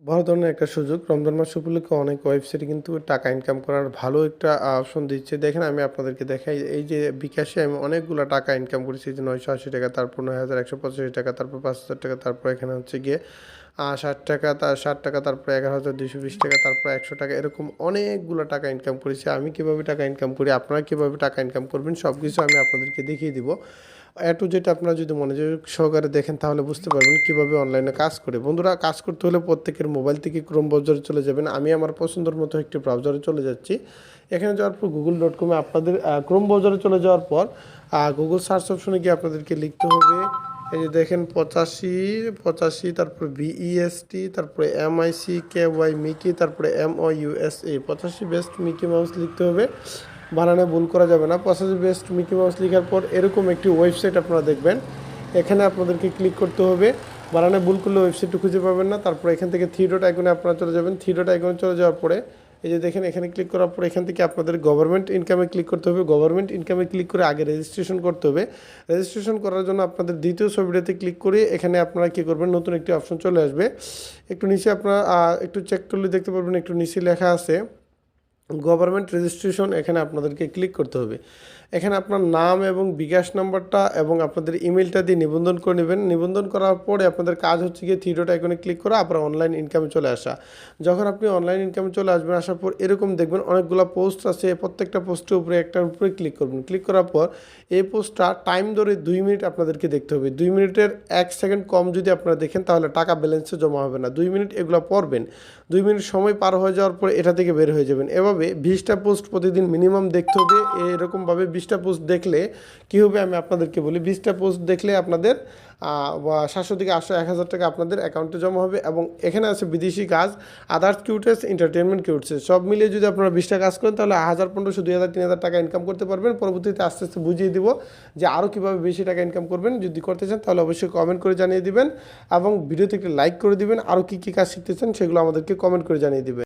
বড় ধরনের একটা সুযোগ। রমজান মাস উপলক্ষে অনেক ওয়েবসাইটে কিন্তু টাকা ইনকাম করার ভালো একটা অপশন দিচ্ছে। দেখেন আমি আপনাদেরকে দেখাই। এই যে বিকাশে আমি অনেকগুলা টাকা ইনকাম করেছি যে ৳৯৮০, তারপর ৳৯,১৮৫ তারপর ৳৫,০০০, তারপর এখানে হচ্ছে গিয়ে ৳৬০, ৳৬০, তারপর ৳১১,২২০, তারপর ৳১০০, এরকম অনেকগুলো টাকা ইনকাম করেছি। আমি কিভাবে টাকা ইনকাম করি, আপনারা কিভাবে টাকা ইনকাম করবেন সবকিছু আমি আপনাদেরকে দেখিয়ে দিব। টু জেড আপনারা যদি মনোযোগ সহকারে দেখেন তাহলে বুঝতে পারবেন কিভাবে অনলাইনে কাজ করে। বন্ধুরা, কাজ করতে হলে প্রত্যেকের মোবাইল থেকে ক্রোম ব্রাউজারে চলে যাবেন। আমি আমার পছন্দের মতো একটি ব্রাউজারে চলে যাচ্ছি। এখানে যাওয়ার পর google.com-এ আপনাদের ক্রোম ব্রাউজারে চলে যাওয়ার পর গুগল সার্চ অপশনে গিয়ে আপনাদেরকে লিখতে হবে, এই যে দেখেন 85, তারপরে BEST, তারপরে MICKY মিকি, তারপরে MOUSA 85 বেস্ট মিকি মাউস লিখতে হবে। বানানে ভুল করা যাবে না। 85 বেস্ট মিকি মাউস লেখার পর এরকম একটি ওয়েবসাইট আপনারা দেখবেন। এখানে আপনাদেরকে ক্লিক করতে হবে। বানানে ভুল করলে ওয়েবসাইটটা খুঁজে পাবেন না। তারপরে এখান থেকে থ্রি ডট আইকনে আপনারা চলে যাবেন। থ্রি ডট আইকনে চলে যাওয়ার পরে এই যে দেখেন এখানে ক্লিক করার পর এখান থেকে আপনাদের গভর্নমেন্ট ইনকামে ক্লিক করতে হবে। গভর্নমেন্ট ইনকামে ক্লিক করে আগে রেজিস্ট্রেশন করতে হবে। রেজিস্ট্রেশন করার জন্য আপনাদের দ্বিতীয় ছবিটাতে ক্লিক করে এখানে আপনারা কী করবেন, নতুন একটি অপশন চলে আসবে। একটু নিচে আপনারা একটু চেক করলে দেখতে পারবেন, একটু নিচে লেখা আছে গভর্নমেন্ট রেজিস্ট্রেশন। এখানে আপনাদেরকে ক্লিক করতে হবে। এখানে আপনার নাম এবং বিকাশ নাম্বারটা এবং আপনাদের ইমেলটা দিয়ে নিবন্ধন করে নেবেন। নিবন্ধন করার পরে আপনাদের কাজ হচ্ছে গিয়ে থ্রি ডট আইকনে ক্লিক করা, আপনার অনলাইন ইনকামে চলে আসা। যখন আপনি অনলাইন ইনকামে চলে আসবেন, আসার পর এরকম দেখবেন অনেকগুলো পোস্ট আছে। প্রত্যেকটা পোস্টের উপরে একটার উপরে ক্লিক করবেন। ক্লিক করার পর এই পোস্টটা টাইম ধরে 2 মিনিট আপনাদেরকে দেখতে হবে। 2 মিনিটের 1 সেকেন্ড কম যদি আপনারা দেখেন তাহলে টাকা ব্যালেন্সে জমা হবে না। 2 মিনিট এগুলো পড়বেন। 2 মিনিট সময় পার হয়ে যাওয়ার পরে এটা থেকে বের হয়ে যাবেন। এভাবে 20টা পোস্ট প্রতিদিন মিনিমাম দেখতে হবে। এরকমভাবে 20টা পোস্ট দেখলে কী হবে আমি আপনাদেরকে বলি। 20টা পোস্ট দেখলে আপনাদের 700 থেকে 800, 1000 আপনাদের অ্যাকাউন্টে জমা হবে। এবং এখানে আছে বিদেশি কাজ, আদার্স কিউটেস, এন্টারটেনমেন্ট কিউটেস, সব মিলিয়ে যদি আপনারা 20টা কাজ করেন তাহলে 1000, 1500, 2000, 3000 টাকা ইনকাম করতে পারবেন। পরবর্তীতে আস্তে আস্তে বুঝিয়ে দিব যে আরও কীভাবে বেশি টাকা ইনকাম করবেন। যদি করতে চান তাহলে অবশ্যই কমেন্ট করে জানিয়ে দিবেন এবং ভিডিওতে একটি লাইক করে দিবেন। আরও কী কী কাজ শিখতে চান সেগুলো আমাদেরকে কমেন্ট করে জানিয়ে দিবেন।